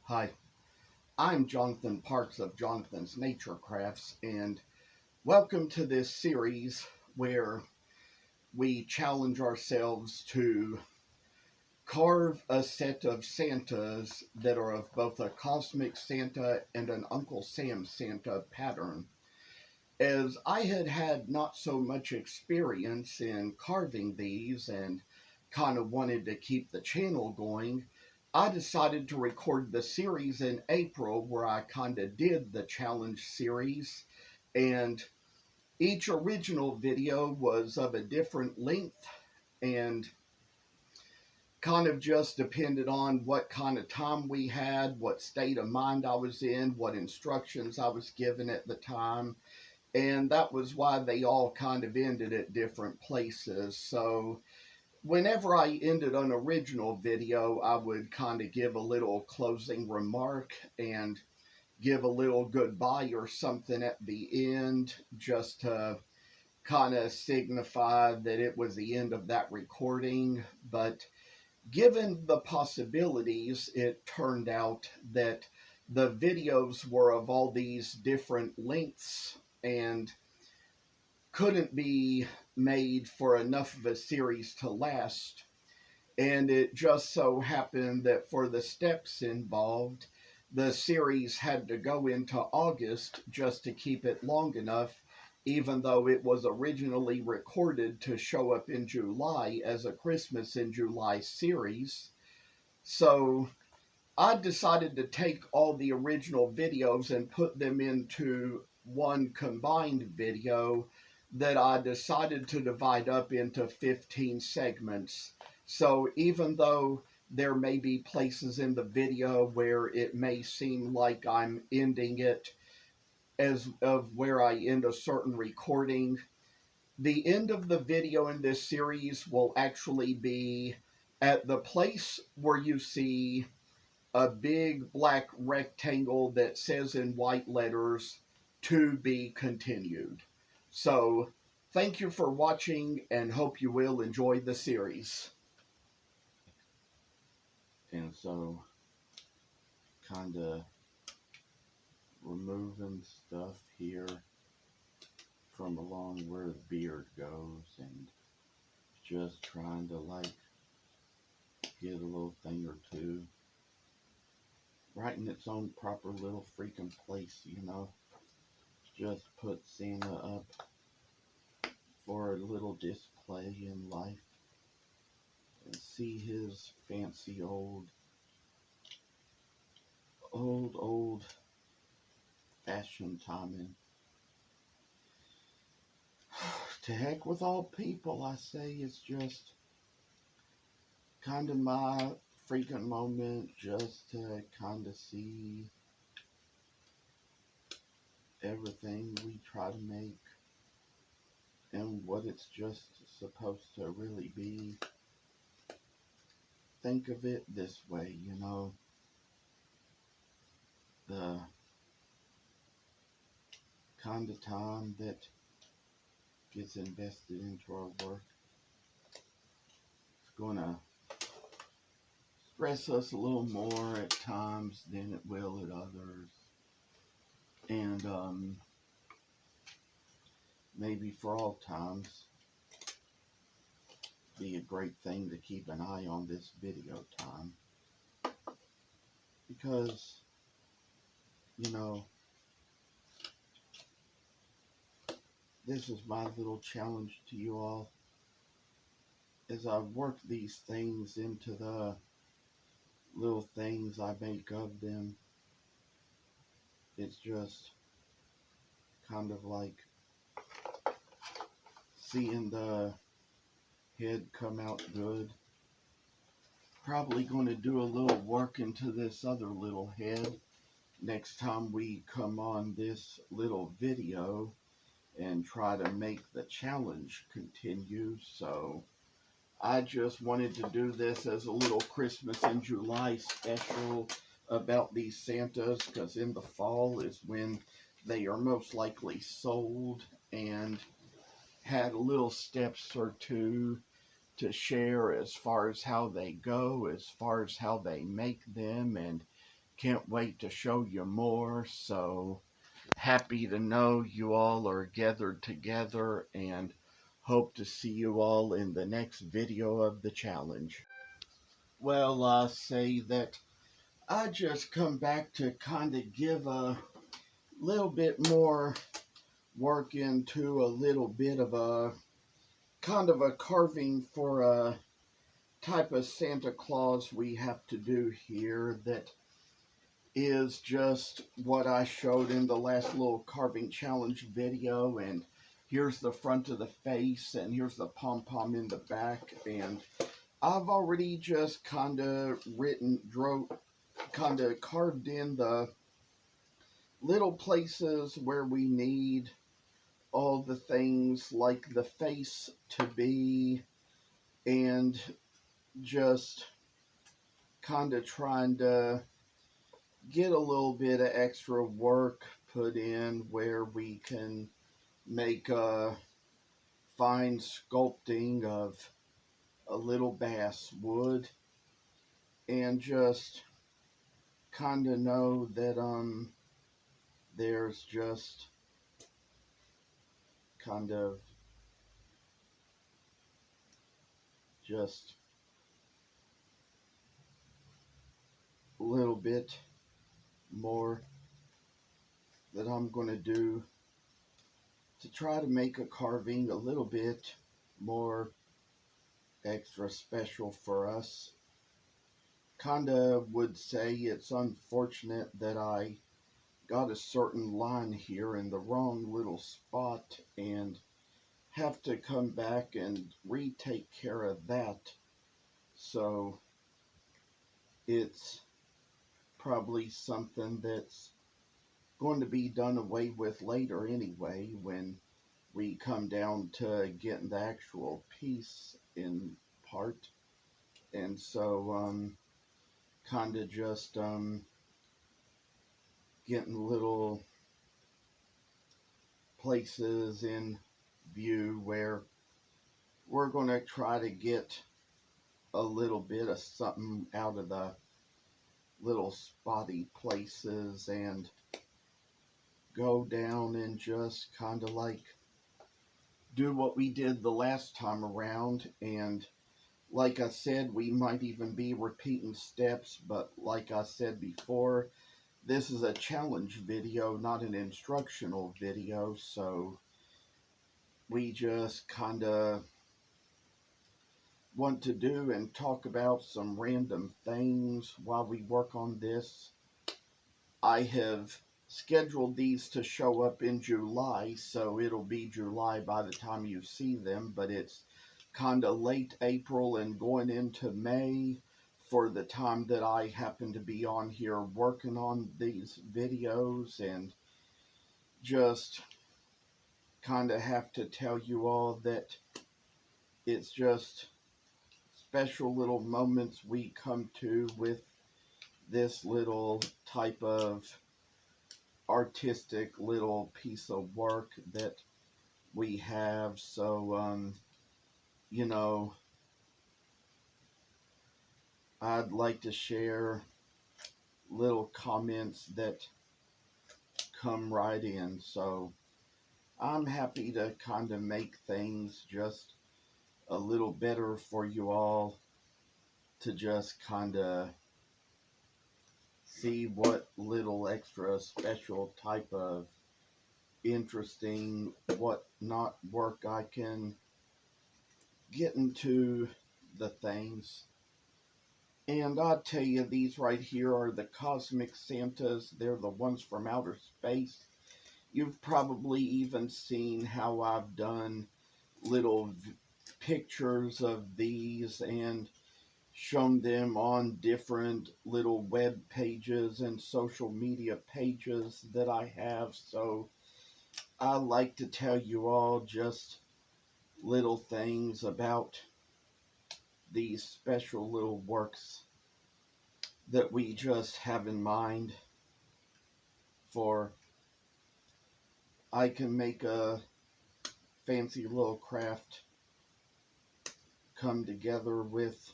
Hi, I'm Jonathan Parks of Jonathan's Nature Crafts, and welcome to this series where we challenge ourselves to carve a set of Santas that are of both a cosmic Santa and an Uncle Sam Santa pattern. As I had had not so much experience in carving these and kind of wanted to keep the channel going, I decided to record the series in April where I kind of did the challenge series. And each original video was of a different length and kind of just depended on what kind of time we had, what state of mind I was in, what instructions I was given at the time, and that was why they all kind of ended at different places. So whenever I ended an original video, I would kind of give a little closing remark and give a little goodbye or something at the end just to kind of signify that it was the end of that recording. But given the possibilities, it turned out that the videos were of all these different lengths and couldn't be made for enough of a series to last. And it just so happened that for the steps involved, the series had to go into August just to keep it long enough, even though it was originally recorded to show up in July as a Christmas in July series. So I decided to take all the original videos and put them into one combined video that I decided to divide up into 15 segments. So even though there may be places in the video where it may seem like I'm ending it as of where I end a certain recording, the end of the video in this series will actually be at the place where you see a big black rectangle that says in white letters, "To be continued." So, thank you for watching and hope you will enjoy the series. And so, kind of removing stuff here from along where the beard goes and just trying to like get a little thing or two right in its own proper little freaking place. Just put Santa up for a little display in life and see his fancy old fashioned timing. To heck with all people, I say. It's just kind of my freaking moment just to kind of see everything we try to make and what it's just supposed to really be. Think of it this way, the kind of time that gets invested into our work. It's going to stress us a little more at times than it will at others. And maybe for all times, be a great thing to keep an eye on this video time. Because, you know, this is my little challenge to you all. As I work these things into the little things I make of them, it's just kind of like seeing the head come out good. Probably going to do a little work into this other little head next time we come on this little video and try to make the challenge continue. So I just wanted to do this as a little Christmas in July special about these Santas, because in the fall is when they are most likely sold, and had little steps or two to share as far as how they go, as far as how they make them, and Can't wait to show you more. So happy to know you all are gathered together, and hope to see you all in the next video of the challenge. Well, I say that I just come back to kind of give a little bit more work into a little bit of a kind of a carving for a type of Santa Claus we have to do here that is just what I showed in the last little carving challenge video. And here's the front of the face, and here's the pom-pom in the back. And I've already just kind of kind of carved in the little places where we need all the things like the face to be, and just kind of trying to get a little bit of extra work put in where we can make a fine sculpting of a little basswood, and just kind of know that there's just kind of just a little bit more that I'm going to do to try to make a carving a little bit more extra special for us. Kinda would say it's unfortunate that I got a certain line here in the wrong little spot and have to come back and retake care of that. So it's probably something that's going to be done away with later anyway, when we come down to getting the actual piece in part. And so kind of just getting little places in view where we're going to try to get a little bit of something out of the little spotty places, and go down and just kind of like do what we did the last time around. And like I said, we might even be repeating steps, but like I said before, this is a challenge video, not an instructional video, so we just kind of want to do and talk about some random things while we work on this. I have scheduled these to show up in July, so it'll be July by the time you see them, but it's kind of late April and going into May for the time that I happen to be on here working on these videos. And just kind of have to tell you all that it's just special little moments we come to with this little type of artistic little piece of work that we have. So you know, I'd like to share little comments that come right in. So I'm happy to kind of make things just a little better for you all, to just kind of see what little extra special type of interesting whatnot work I can get into the things. And I'll tell you, these right here are the Cosmic Santas. They're the ones from outer space. You've probably even seen how I've done little pictures of these and shown them on different little web pages and social media pages that I have. So I like to tell you all just little things about these special little works that we just have in mind. For I can make a fancy little craft come together with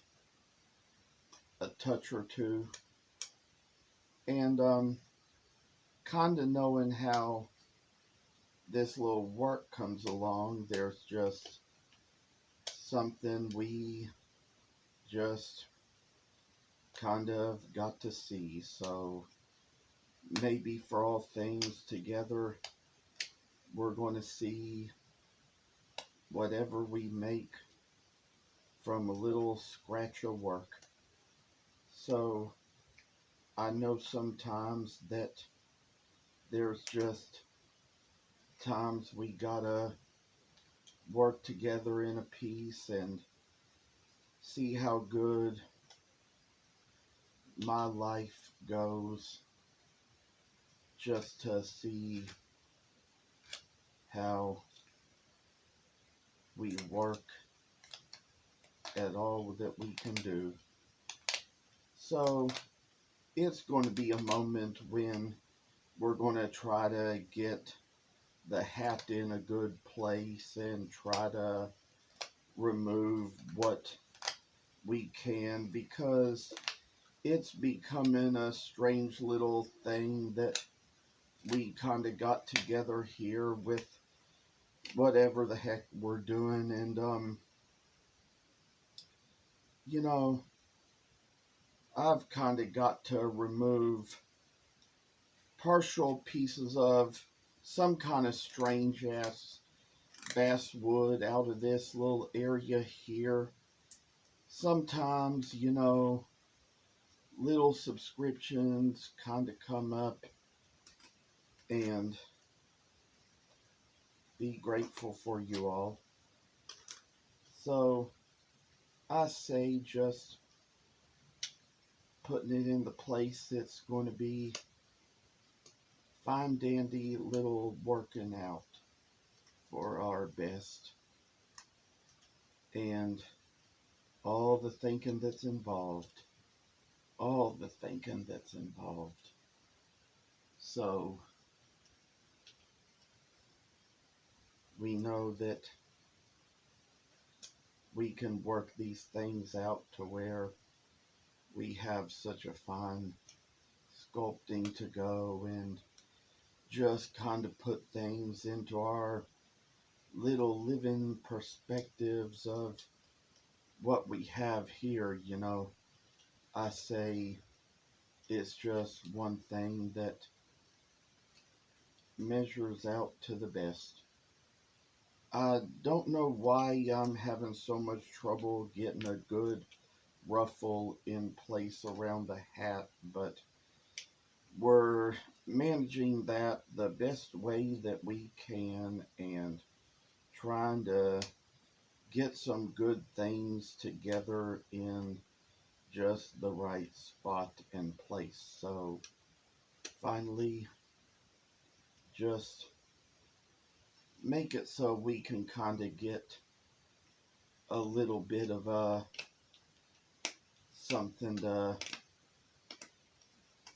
a touch or two And kind of knowing how this little work comes along, there's just something we just kind of got to see. So maybe for all things together, we're going to see whatever we make from a little scratch of work. So I know sometimes that there's just times we gotta work together in a piece and see how good my life goes, just to see how we work at all that we can do. So it's going to be a moment when we're going to try to get the hat in a good place and try to remove what we can, because it's becoming a strange little thing that we kind of got together here with whatever the heck we're doing. And you know, I've kind of got to remove partial pieces of some kind of strange ass basswood out of this little area here. Sometimes, little subscriptions kind of come up, and be grateful for you all. So I say just putting it in the place that's going to be fine dandy little working out for our best, and all the thinking that's involved. All the thinking that's involved. So we know that we can work these things out to where we have such a fine sculpting to go, and just kind of put things into our little living perspectives of what we have here. I say it's just one thing that measures out to the best. I don't know why I'm having so much trouble getting a good ruffle in place around the hat, but we're managing that the best way that we can, and trying to get some good things together in just the right spot and place. So finally, just make it so we can kind of get a little bit of something to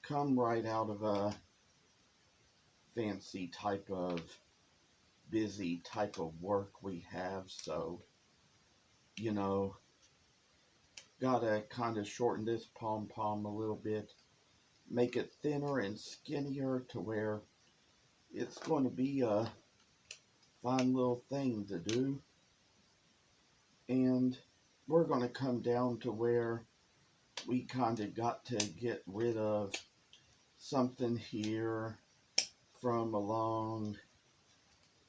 come right out of a fancy type of busy type of work we have. So, you know, gotta kind of shorten this pom-pom a little bit, make it thinner and skinnier to where it's going to be a fine little thing to do. And we're going to come down to where we kind of got to get rid of something here from along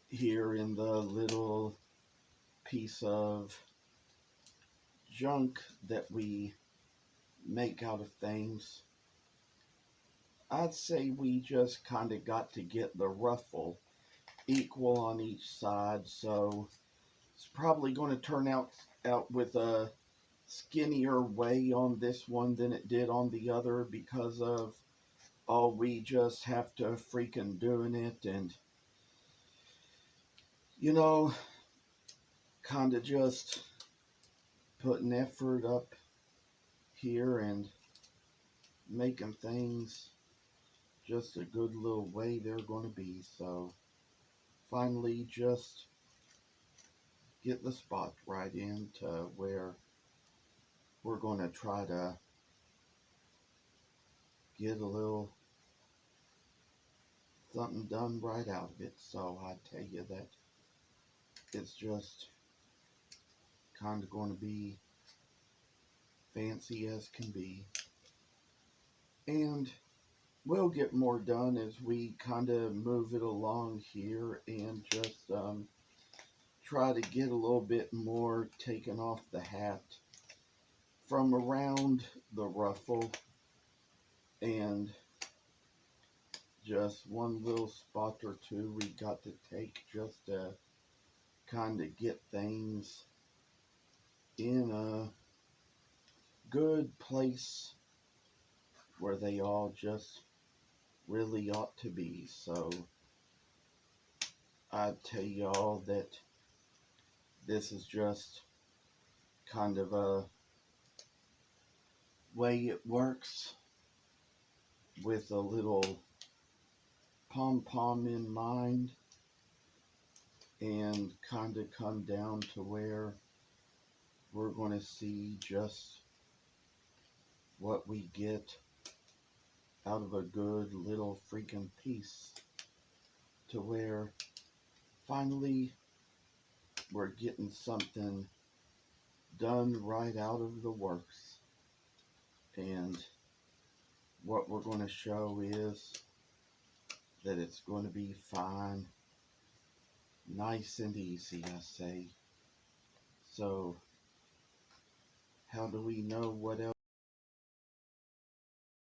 here in the little piece of junk that we make out of things. I'd say we just kind of got to get the ruffle equal on each side, so it's probably going to turn out with a skinnier way on this one than it did on the other, because of we just have to freaking doing it, and kind of just putting effort up here and making things just a good little way they're going to be. So finally, just get the spot right into where we're going to try to get a little something done right out of it. So I tell you that it's just kind of going to be fancy as can be. And we'll get more done as we kind of move it along here and just try to get a little bit more taken off the hat from around the ruffle, and just one little spot or two we got to take just to kind of get things in a good place where they all just really ought to be. So I tell y'all that this is just kind of a way it works with a little pom-pom in mind, and kind of come down to where we're going to see just what we get out of a good little freaking piece, to where finally we're getting something done right out of the works. And what we're going to show is that it's going to be fine, nice and easy, I say. So how do we know what else